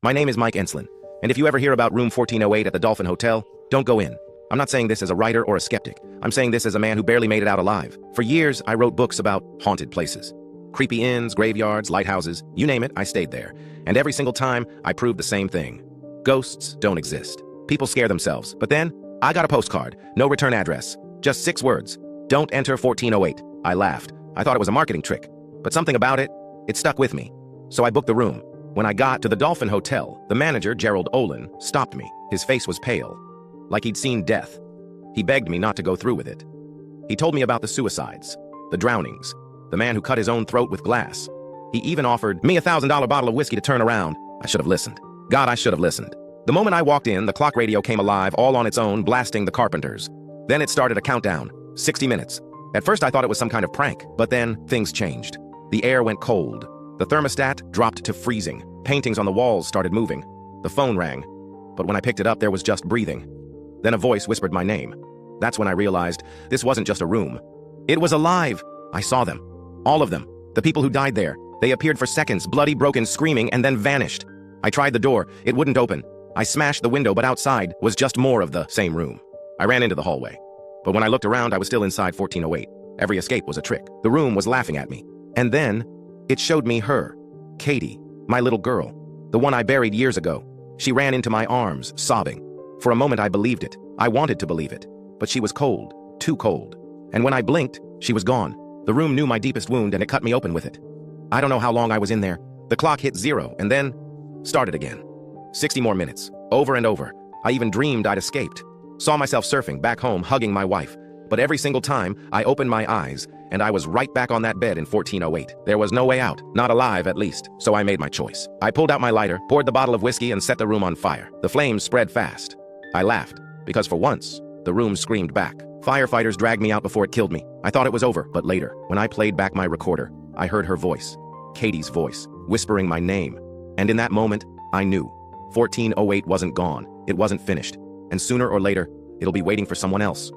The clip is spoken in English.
My name is Mike Enslin, and if you ever hear about room 1408 at the Dolphin Hotel, don't go in. I'm not saying this as a writer or a skeptic. I'm saying this as a man who barely made it out alive. For years, I wrote books about haunted places. Creepy inns, graveyards, lighthouses, you name it, I stayed there. And every single time, I proved the same thing. Ghosts don't exist. People scare themselves. But then, I got a postcard, no return address. Just 6 words. Don't enter 1408. I laughed. I thought it was a marketing trick. But something about it, it stuck with me. So I booked the room. When I got to the Dolphin Hotel, the manager, Gerald Olin, stopped me. His face was pale, like he'd seen death. He begged me not to go through with it. He told me about the suicides, the drownings, the man who cut his own throat with glass. He even offered me a $1,000 bottle of whiskey to turn around. I should have listened. God, I should have listened. The moment I walked in, the clock radio came alive, all on its own, blasting the Carpenters. Then it started a countdown, 60 minutes. At first I thought it was some kind of prank, but then things changed. The air went cold. The thermostat dropped to freezing. Paintings on the walls started moving. The phone rang, but when I picked it up, there was just breathing. Then a voice whispered my name. That's when I realized this wasn't just a room. It was alive. I saw them. All of them. The people who died there. They appeared for seconds, bloody, broken, screaming, and then vanished. I tried the door. It wouldn't open. I smashed the window, but outside was just more of the same room. I ran into the hallway. But when I looked around, I was still inside 1408. Every escape was a trick. The room was laughing at me. And then, it showed me her. Katie, my little girl. The one I buried years ago. She ran into my arms, sobbing. For a moment, I believed it. I wanted to believe it. But she was cold. Too cold. And when I blinked, she was gone. The room knew my deepest wound, and it cut me open with it. I don't know how long I was in there. The clock hit 0, and then started again. 60 more minutes. Over and over. I even dreamed I'd escaped. Saw myself surfing back home, hugging my wife. But every single time, I opened my eyes, and I was right back on that bed in 1408. There was no way out, not alive at least, so I made my choice. I pulled out my lighter, poured the bottle of whiskey, and set the room on fire. The flames spread fast. I laughed, because for once, the room screamed back. Firefighters dragged me out before it killed me. I thought it was over, but later, when I played back my recorder, I heard her voice, Katie's voice, whispering my name. And in that moment, I knew. 1408 wasn't gone, it wasn't finished, and sooner or later, it'll be waiting for someone else.